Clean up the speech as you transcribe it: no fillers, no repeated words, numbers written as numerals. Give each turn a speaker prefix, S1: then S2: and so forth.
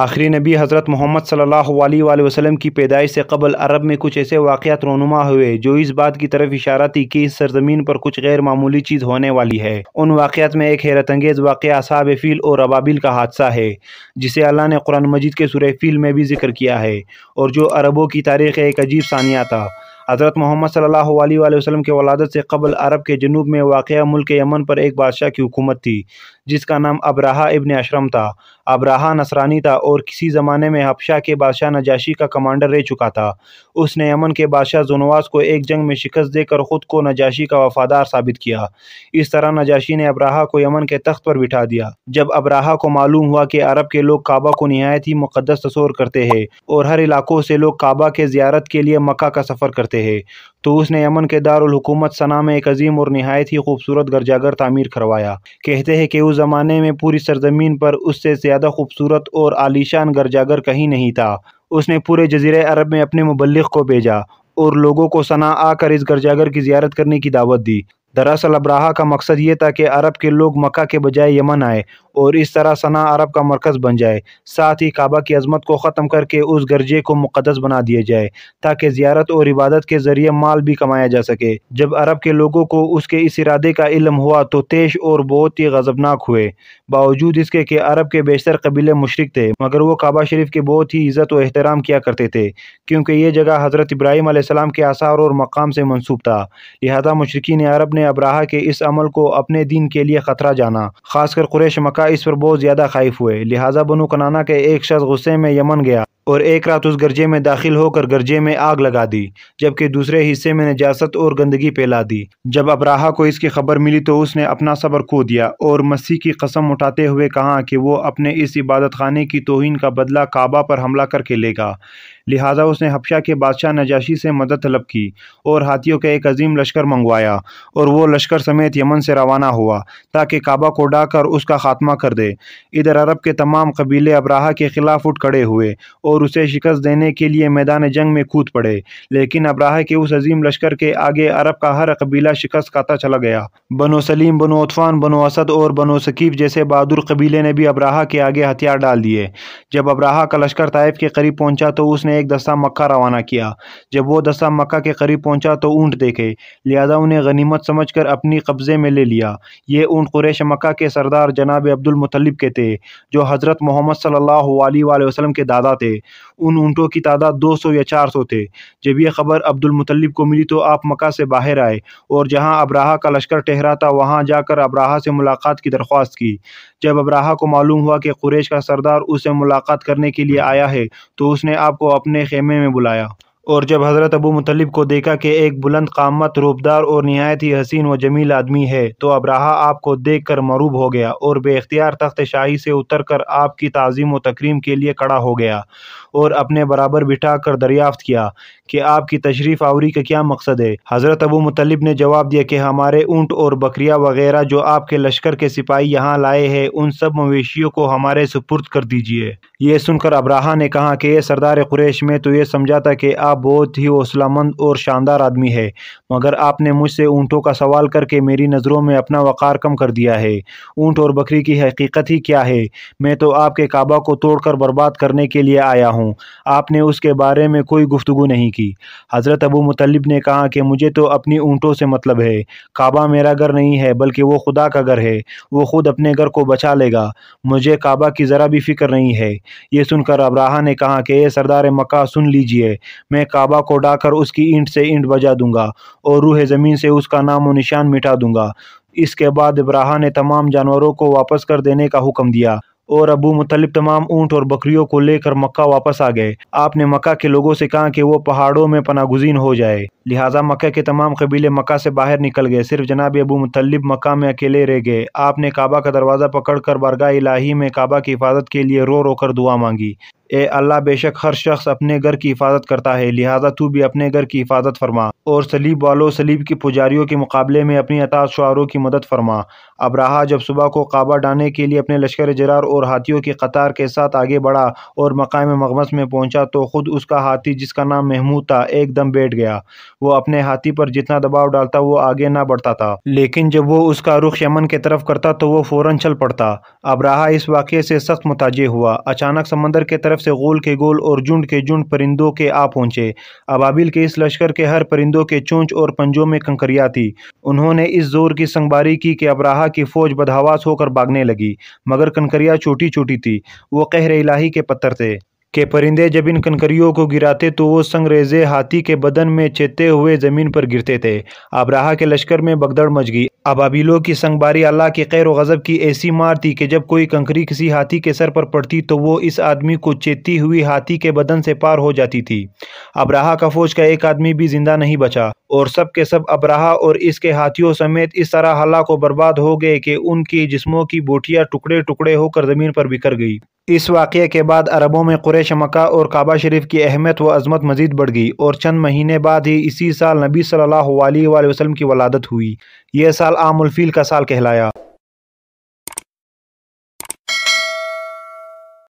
S1: آخری نبی حضرت محمد صلی اللہ علیہ وآلہ وسلم کی پیدائش سے قبل عرب میں کچھ ایسے واقعات رونما ہوئے جو اس بات کی طرف اشارہ تھی کہ اس سرزمین پر کچھ غیر معمولی چیز ہونے والی ہے۔ ان واقعات میں ایک حیرت انگیز واقعہ اصحاب فیل اور ابابیل کا حادثہ ہے، جسے اللہ نے قرآن مجید کے سورہ فیل میں بھی ذکر کیا ہے، اور جو عربوں کی تاریخ ایک عجیب ثانیہ تھا۔ حضرت محمد صلی اللہ علیہ وآلہ وسلم کے ولادت سے قبل عرب کے جنوب میں واقع ملک یمن پر ایک بادشاہ کی حکومت تھی جس کا نام ابرہہ ابن اشرم تھا۔ ابرہہ نصرانی تھا اور کسی زمانے میں حبشہ کے بادشاہ نجاشی کا کمانڈر رہ چکا تھا۔ اس نے یمن کے بادشاہ ذونواس کو ایک جنگ میں شکست دے کر خود کو نجاشی کا وفادار ثابت کیا۔ اس طرح نجاشی نے ابرہہ کو یمن کے تخت پر بٹھا دیا۔ جب ابرہہ کو معلوم ہوا کہ عرب کے لوگ کعبہ کو نہایت ہی مقدس تصور کرتے ہیں اور ہر علاقوں سے لوگ کعبہ کے زیارت کے لیے مکہ کا سفر کرتے ہیں، تو اس نے یمن کے دارالحکومت صنعا میں ایک عظیم اور نہایت ہی خوبصورت گرجا گھر تعمیر کروایا۔ کہتے ہیں کہ اس زمانے میں پوری سرزمین پر اس سے زیادہ خوبصورت اور عالیشان گرجا گھر کہیں نہیں تھا۔ اس نے پورے جزیرہ عرب میں اپنے مبلغ کو بھیجا اور لوگوں کو صنعا آ کر اس گرجا گھر کی زیارت کرنے کی دعوت دی۔ دراصل ابرہہ کا مقصد یہ تھا کہ عرب کے لوگ مکہ کے بجائے یمن آئے اور اس طرح صنعا عرب کا مرکز بن جائے، ساتھ ہی کعبہ کی عظمت کو ختم کر کے اس گرجے کو مقدس بنا دیا جائے تاکہ زیارت اور عبادت کے ذریعے مال بھی کمایا جا سکے۔ جب عرب کے لوگوں کو اس کے اس ارادے کا علم ہوا تو طیش اور بہت ہی غضبناک ہوئے۔ باوجود اس کے کہ عرب کے بیشتر قبیلے مشرک تھے، مگر وہ کعبہ شریف کی بہت ہی عزت و احترام کیا کرتے تھے، کیونکہ یہ جگہ حضرت ابراہیم علیہ السلام کے آثار اور مقام سے منسوب تھا۔ لہذا مشرکین عرب نے ابرہہ کے اس عمل کو اپنے دین کے لیے خطرہ جانا۔ خاص کر قریش مکہ اس پر بہت زیادہ خائف ہوئے، لہذا بنو کنانہ کے ایک شخص غصے میں یمن گیا اور ایک رات اس گرجے میں داخل ہو کر گرجے میں آگ لگا دی، جبکہ دوسرے حصے میں نجاست اور گندگی پھیلا دی۔ جب ابرہہ کو اس کی خبر ملی تو اس نے اپنا صبر کھو دیا اور مسیح کی قسم اٹھاتے ہوئے کہا کہ وہ اپنے اس عبادت خانے کی توہین کا بدلہ کعبہ پر حملہ کر کے لے گا۔ لہذا اس نے حبشہ کے بادشاہ نجاشی سے مدد طلب کی اور ہاتھیوں کا ایک عظیم لشکر منگوایا، اور وہ لشکر سمیت یمن سے روانہ ہوا تاکہ کعبہ کو ڈھا کر اس کا خاتمہ کر دے۔ ادھر عرب کے تمام قبیلے ابرہہ کے خلاف اٹھ کھڑے ہوئے اور اسے شکست دینے کے لیے میدان جنگ میں کود پڑے، لیکن ابرہہ کے اس عظیم لشکر کے آگے عرب کا ہر قبیلہ شکست کھاتا چلا گیا۔ بنو سلیم، بنو عطفان، بنو اسد اور بنو ثقیف جیسے بہادر قبیلے نے بھی ابرہہ کے آگے ہتھیار ڈال دیے۔ جب ابرہہ کا لشکر طائف کے قریب پہنچا تو اس نے ایک دستہ مکہ روانہ کیا۔ جب وہ دستہ مکہ کے قریب پہنچا تو اونٹ دیکھے، لہذا انہیں غنیمت سمجھ کر اپنی قبضے میں لے لیا۔ یہ اونٹ قریش مکہ کے سردار جناب عبد المطلب کے تھے، جو حضرت محمد صلی اللہ علیہ وآلہ وسلم کے دادا تھے۔ ان اونٹوں کی تعداد 200 یا 400 تھے۔ جب یہ خبر عبد المطلب کو ملی تو آپ مکہ سے باہر آئے اور جہاں ابرہہ کا لشکر ٹھہرا تھا وہاں جا کر ابرہہ سے ملاقات کی درخواست کی۔ جب ابرہہ کو معلوم ہوا کہ قریش کا سردار اس سے ملاقات کرنے کے لیے آیا ہے تو اس نے آپ کو اپنے خیمے میں بلایا، اور جب حضرت ابو مطلب کو دیکھا کہ ایک بلند قامت، روبدار اور نہایت ہی حسین و جمیل آدمی ہے تو ابرہہ آپ کو دیکھ کر مرعوب ہو گیا اور بے اختیار تخت شاہی سے اتر کر آپ کی تعظیم و تکریم کے لیے کھڑا ہو گیا اور اپنے برابر بٹھا کر دریافت کیا کہ آپ کی تشریف آوری کا کیا مقصد ہے۔ حضرت ابو مطلب نے جواب دیا کہ ہمارے اونٹ اور بکریاں وغیرہ جو آپ کے لشکر کے سپاہی یہاں لائے ہیں ان سب مویشیوں کو ہمارے سپرد کر دیجیے۔ یہ سن کر ابرہہ نے کہا کہ یہ سردار قریش، میں تو یہ سمجھا تھا کہ آپ بہت ہی حوصلہ مند اور شاندار آدمی ہے، مگر آپ نے مجھ سے اونٹوں کا سوال کر کے میری نظروں میں اپنا وقار کم کر دیا ہے۔ اونٹ اور بکری کی حقیقت ہی کیا ہے؟ میں تو آپ کے کعبہ کو توڑ کر برباد کرنے کے لیے آیا ہوں، آپ نے اس کے بارے میں کوئی گفتگو نہیں کی۔ حضرت ابو مطلب نے کہا کہ مجھے تو اپنی اونٹوں سے مطلب ہے، کعبہ میرا گھر نہیں ہے بلکہ وہ خدا کا گھر ہے، وہ خود اپنے گھر کو بچا لے گا، مجھے کعبہ کی ذرا بھی فکر نہیں ہے۔ یہ سن کر ابرہہ نے کہا کہ اے سردار مکہ سن لیجئے، میں کعبہ کو ڈھا کر اس کی اینٹ سے اینٹ بجا دوں گا اور روح زمین سے اس کا نام و نشان مٹا دوں گا۔ اس کے بعد ابرہہ نے تمام جانوروں کو واپس کر دینے کا حکم دیا اور ابو مطلب تمام اونٹ اور بکریوں کو لے کر مکہ واپس آ گئے۔ آپ نے مکہ کے لوگوں سے کہا کہ وہ پہاڑوں میں پناہ گزین ہو جائے، لہٰذا مکہ کے تمام قبیلے مکہ سے باہر نکل گئے، صرف جناب ابو مطلب مکہ میں اکیلے رہ گئے۔ آپ نے کعبہ کا دروازہ پکڑ کر بارگاہ الہی میں کعبہ کی حفاظت کے لیے رو رو کر دعا مانگی۔ اے اللہ بے شک ہر شخص اپنے گھر کی حفاظت کرتا ہے، لہٰذا تو بھی اپنے گھر کی حفاظت فرما، اور صلیب والوں صلیب کی پجاریوں کے مقابلے میں اپنی اطاعت شعاروں کی مدد فرما۔ ابراہا جب صبح کو کعبہ ڈھانے کے لیے اپنے لشکر جرار اور ہاتھیوں کی قطار کے ساتھ آگے بڑھا اور مقام مغمس میں پہنچا تو خود اس کا ہاتھی جس کا نام محمود تھا ایک دم بیٹھ گیا۔ وہ اپنے ہاتھی پر جتنا دباؤ ڈالتا وہ آگے نہ بڑھتا تھا، لیکن جب وہ اس کا رخ یمن کی طرف کرتا تو وہ فوراً چل پڑتا۔ ابراہا اس واقعے سے سخت متوجہ ہوا۔ اچانک سمندر کے طرف سے غول کے گول اور جھنڈ کے جھنڈ پرندوں کے آ پہنچے۔ ابابیل کے اس لشکر کے ہر پرندوں کے چونچ اور پنجوں میں کنکریاں تھی۔ انہوں نے اس زور کی سنگباری کی کہ ابراہا کی فوج بدحواس ہو کر بھاگنے لگی، مگر کنکریاں چھوٹی چھوٹی تھی، وہ قہر الہی کے پتھر تھے کہ پرندے جب ان کنکریوں کو گراتے تو وہ سنگریزے ہاتھی کے بدن میں چیتے ہوئے زمین پر گرتے تھے۔ ابراہا کے لشکر میں بگدڑ مچ گئی۔ ابابیلوں کی سنگباری اللہ کی قہر و غضب کی ایسی مار تھی کہ جب کوئی کنکری کسی ہاتھی کے سر پر پڑتی تو وہ اس آدمی کو چیتی ہوئی ہاتھی کے بدن سے پار ہو جاتی تھی۔ ابراہا کا فوج کا ایک آدمی بھی زندہ نہیں بچا، اور سب کے سب ابراہا اور اس کے ہاتھیوں سمیت اس طرح ہلاک و برباد ہو گئے کہ ان کی جسموں کی بوٹیاں ٹکڑے ٹکڑے ہو کر زمین پر بکھر گئی۔ اس واقعے کے بعد عربوں میں قریش مکہ اور کعبہ شریف کی اہمیت و عظمت مزید بڑھ گئی، اور چند مہینے بعد ہی اسی سال نبی صلی اللہ علیہ وآلہ وسلم کی ولادت ہوئی۔ یہ سال عام الفیل کا سال کہلایا۔